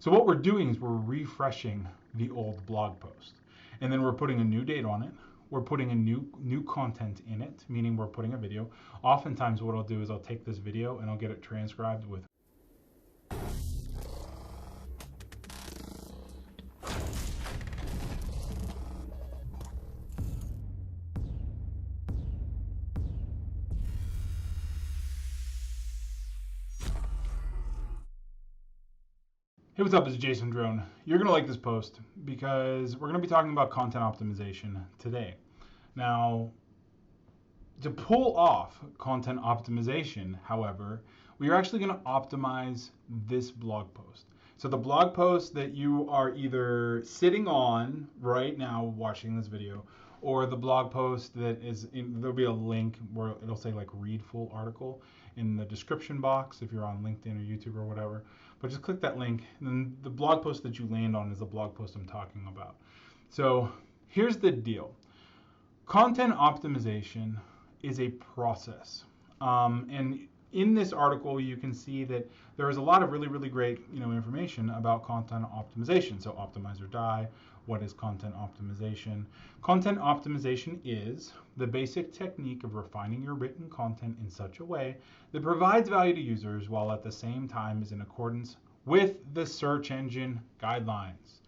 So what we're doing is we're refreshing the old blog post, and then we're putting a new date on it. We're putting a new content in it, meaning we're putting a video. Oftentimes what I'll do is I'll take this video and I'll get it transcribed with Hey, what's up? It's Jason Drone. You're going to like this post because we're going to be talking about content optimization today. Now, to pull off content optimization, however, we are actually going to optimize this blog post. So the blog post that you are either sitting on right now watching this video, or the blog post that is there'll be a link where it'll say like read full article in the description box if you're on LinkedIn or YouTube or whatever. But just click that link, and then the blog post that you land on is the blog post I'm talking about. So here's the deal. Content optimization is a process. And in this article, you can see that there is a lot of really great information about content optimization. So optimize or die. What is content optimization? Content optimization is the basic technique of refining your written content in such a way that provides value to users while at the same time is in accordance with the search engine guidelines.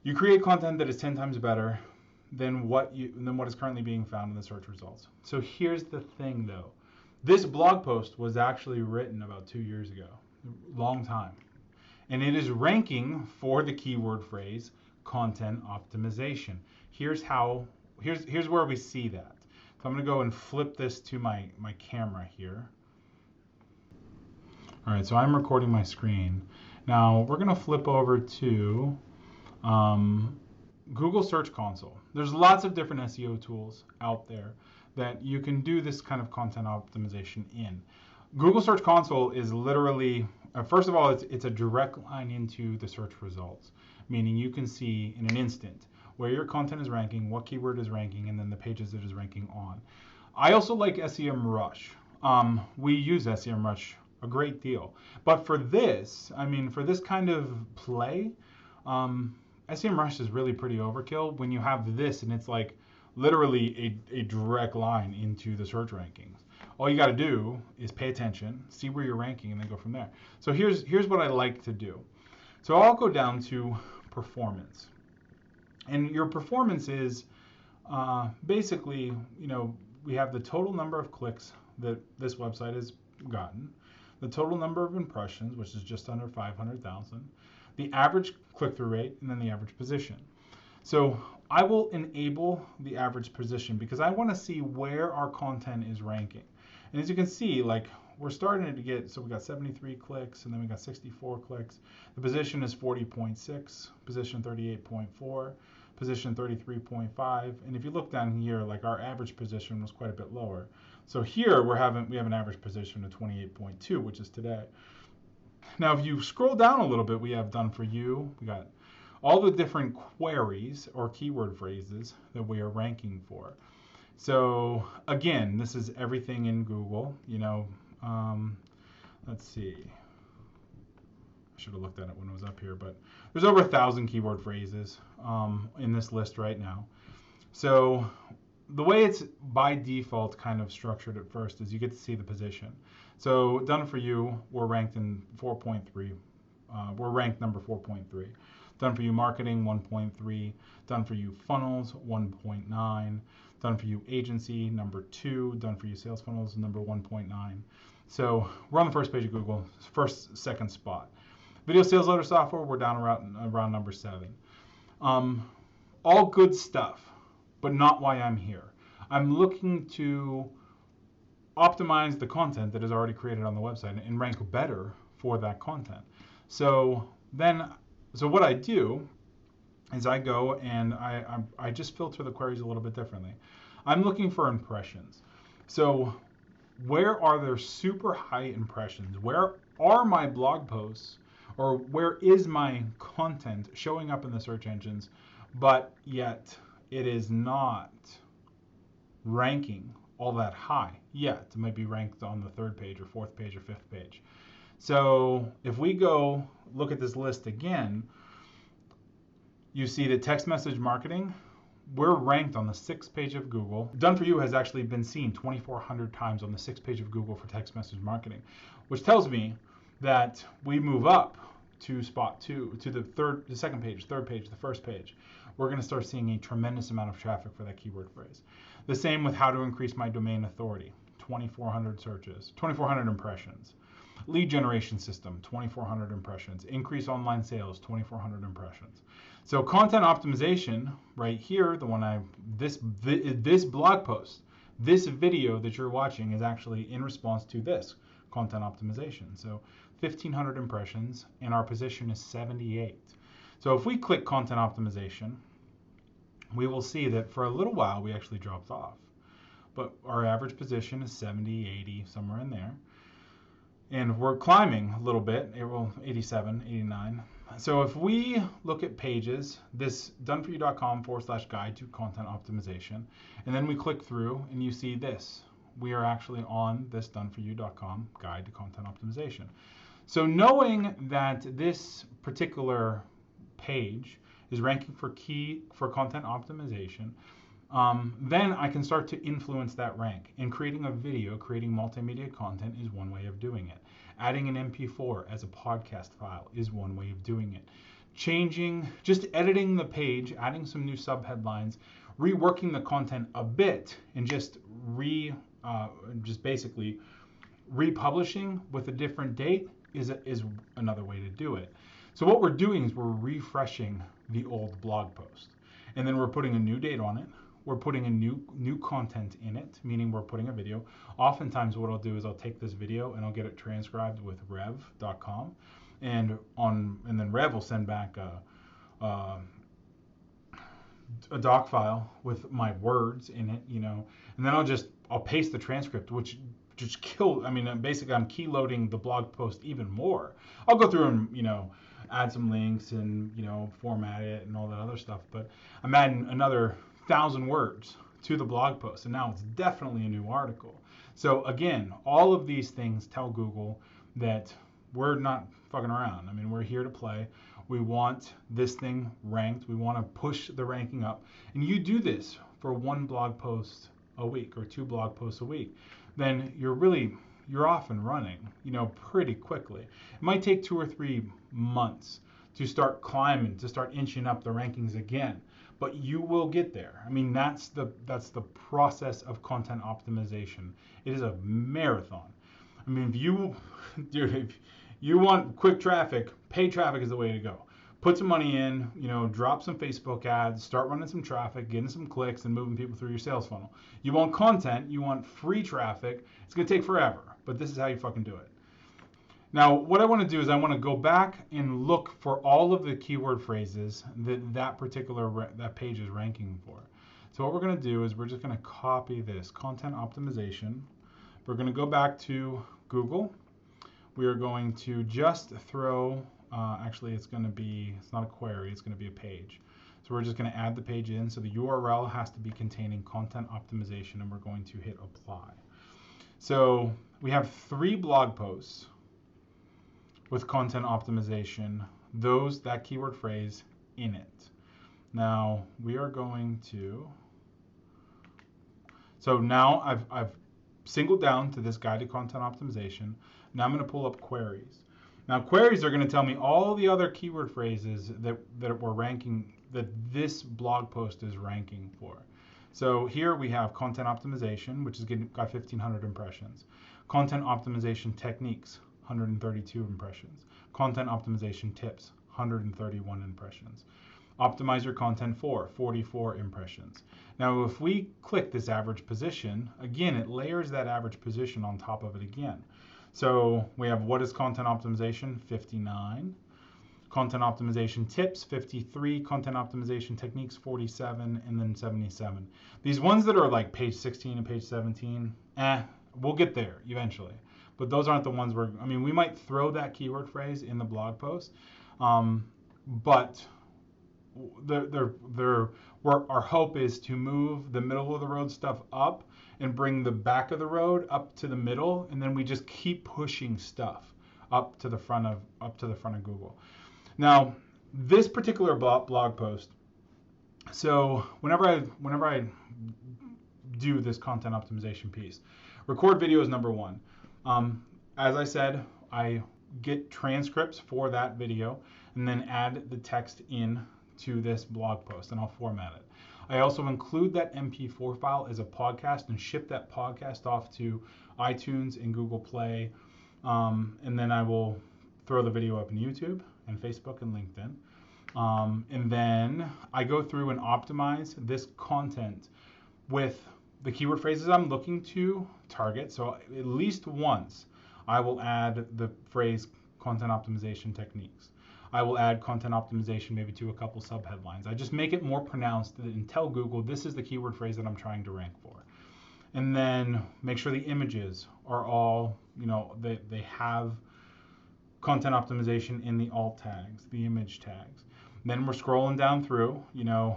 You create content that is 10 times better than what is currently being found in the search results. So here's the thing though. This blog post was actually written about 2 years ago, long time. And it is ranking for the keyword phrase content optimization. Here's where we see that. So I'm going to go and flip this to my camera here. All right, so I'm recording my screen. Now we're going to flip over to Google Search Console. There's lots of different SEO tools out there that you can do this kind of content optimization in. Google Search Console is literally, first of all, it's a direct line into the search results, meaning you can see in an instant where your content is ranking, what keyword is ranking, and then the pages it is ranking on. I also like SEMrush. We use SEMrush a great deal. But for this, for this kind of play, SEMrush is really pretty overkill when you have this and it's like literally a direct line into the search rankings. All you got to do is pay attention, see where you're ranking, and then go from there. So here's what I like to do. So I'll go down to performance. And your performance is basically, we have the total number of clicks that this website has gotten, the total number of impressions, which is just under 500,000, the average click-through rate, and then the average position. So I will enable the average position because I want to see where our content is ranking. And as you can see, like we're starting to get, so we got 73 clicks and then we got 64 clicks. The position is 40.6, position 38.4, position 33.5. And if you look down here, like our average position was quite a bit lower. So here we have an average position of 28.2, which is today. Now, if you scroll down a little bit, we have done for you. We got all the different queries or keyword phrases that we are ranking for. So again, this is everything in Google. Let's see. I should have looked at it when it was up here, but there's over 1,000 keyword phrases in this list right now. So the way it's by default kind of structured at first is you get to see the position. So done for you, we're ranked in 4.3. We're ranked number 4.3. Done for you marketing, 1.3. Done for you funnels, 1.9. Done for you agency, number 2. Done for you sales funnels, number 1.9. So we're on the first page of Google, second spot. Video sales letter software, we're down around number 7. All good stuff, but not why I'm here. I'm looking to optimize the content that is already created on the website and rank better for that content. So what I do is I go and I just filter the queries a little bit differently. I'm looking for impressions. So where are there super high impressions? Where are my blog posts or where is my content showing up in the search engines, but yet it is not ranking all that high yet? It might be ranked on the 3rd page or 4th page or 5th page. So if we go look at this list again, you see that text message marketing, we're ranked on the 6th page of Google. Done For You has actually been seen 2,400 times on the 6th page of Google for text message marketing, which tells me that we move up to spot 2, to the second page, third page, the first page. We're going to start seeing a tremendous amount of traffic for that keyword phrase. The same with how to increase my domain authority, 2,400 searches, 2,400 impressions. Lead generation system, 2,400 impressions. Increase online sales, 2,400 impressions. So content optimization, right here, the one this blog post, this video that you're watching is actually in response to this content optimization. So 1,500 impressions, and our position is 78. So if we click content optimization, we will see that for a little while we actually dropped off. But our average position is 70, 80, somewhere in there. And we're climbing a little bit, 87, 89. So if we look at pages, this doneforyou.com/guide to content optimization, and then we click through and you see this. We are actually on this doneforyou.com guide to content optimization. So knowing that this particular page is ranking for content optimization, then I can start to influence that rank. And creating a video, creating multimedia content is one way of doing it. Adding an MP4 as a podcast file is one way of doing it. Just editing the page, adding some new subheadlines, reworking the content a bit, and just basically republishing with a different date is another way to do it. So what we're doing is we're refreshing the old blog post, and then we're putting a new date on it. We're putting a new content in it, meaning we're putting a video. Oftentimes what I'll do is I'll take this video and I'll get it transcribed with rev.com, and then Rev will send back a doc file with my words in it, and then I'll paste the transcript, which just basically I'm key loading the blog post even more. I'll go through and add some links and format it and all that other stuff, but I'm adding another 1,000 words to the blog post, and now it's definitely a new article. So again, all of these things tell Google that we're not fucking around. We're here to play. We want this thing ranked. We want to push the ranking up. And you do this for 1 blog post a week or 2 blog posts a week, then you're off and running, pretty quickly. It might take 2 or 3 months to start climbing, to start inching up the rankings again, but you will get there. That's the process of content optimization. It is a marathon. If you want quick traffic, paid traffic is the way to go. Put some money in, drop some Facebook ads, start running some traffic, getting some clicks, and moving people through your sales funnel. You want content, you want free traffic. It's going to take forever, but this is how you fucking do it. Now, what I want to do is I want to go back and look for all of the keyword phrases that page is ranking for. So what we're going to do is we're just going to copy this content optimization. We're going to go back to Google. We are going to just throw, it's not a query, it's going to be a page. So we're just going to add the page in. So the URL has to be containing content optimization, and we're going to hit apply. So we have 3 blog posts with content optimization, that keyword phrase in it. Now we are going to, so now I've singled down to this guide to content optimization. Now I'm going to pull up queries. Now queries are going to tell me all the other keyword phrases that we're ranking, that this blog post is ranking for. So here we have content optimization, which has got 1,500 impressions. Content optimization techniques, 132 impressions. Content optimization tips, 131 impressions. Optimize your content for 44 impressions. Now if we click this average position, again, it layers that average position on top of it again. So we have what is content optimization, 59. Content optimization tips, 53. Content optimization techniques, 47, and then 77. These ones that are like page 16 and page 17, we'll get there eventually. But those aren't the ones we might throw that keyword phrase in the blog post, but our hope is to move the middle of the road stuff up and bring the back of the road up to the middle, and then we just keep pushing stuff up to the front of Google. Now, this particular blog post, so whenever I do this content optimization piece, record video is number one. As I said, I get transcripts for that video and then add the text in to this blog post, and I'll format it. I also include that MP4 file as a podcast and ship that podcast off to iTunes and Google Play, and then I will throw the video up in YouTube and Facebook and LinkedIn. And then I go through and optimize this content with the keyword phrases I'm looking to target. So at least once I will add the phrase content optimization techniques. I will add content optimization maybe to a couple subheadlines. I just make it more pronounced and tell Google this is the keyword phrase that I'm trying to rank for. And then make sure the images are all, they have content optimization in the alt tags, the image tags. Then we're scrolling down through,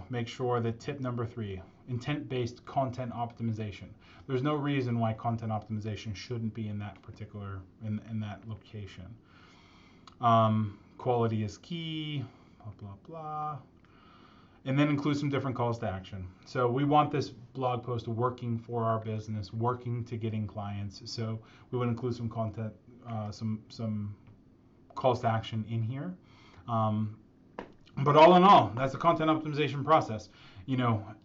make sure that tip number 3, intent-based content optimization. There's no reason why content optimization shouldn't be in that particular, in that location. Quality is key, blah, blah, blah. And then include some different calls to action. So we want this blog post working for our business, working to getting clients. So we would include some content, some calls to action in here. But all in all, that's the content optimization process.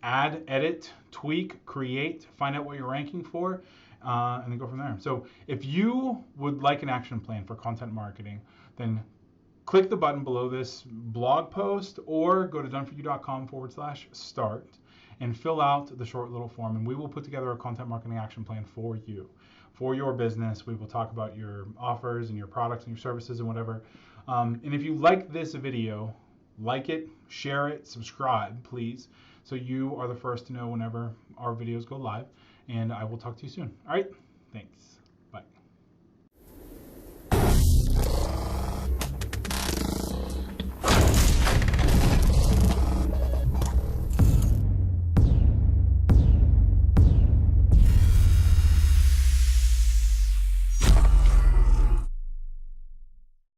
Add, edit, tweak, create, find out what you're ranking for, and then go from there. So if you would like an action plan for content marketing, then click the button below this blog post or go to doneforyou.com/start and fill out the short little form, and we will put together a content marketing action plan for you, for your business. We will talk about your offers and your products and your services and whatever. And if you like this video, like it, share it, subscribe, please, so you are the first to know whenever our videos go live, and I will talk to you soon. All right, thanks.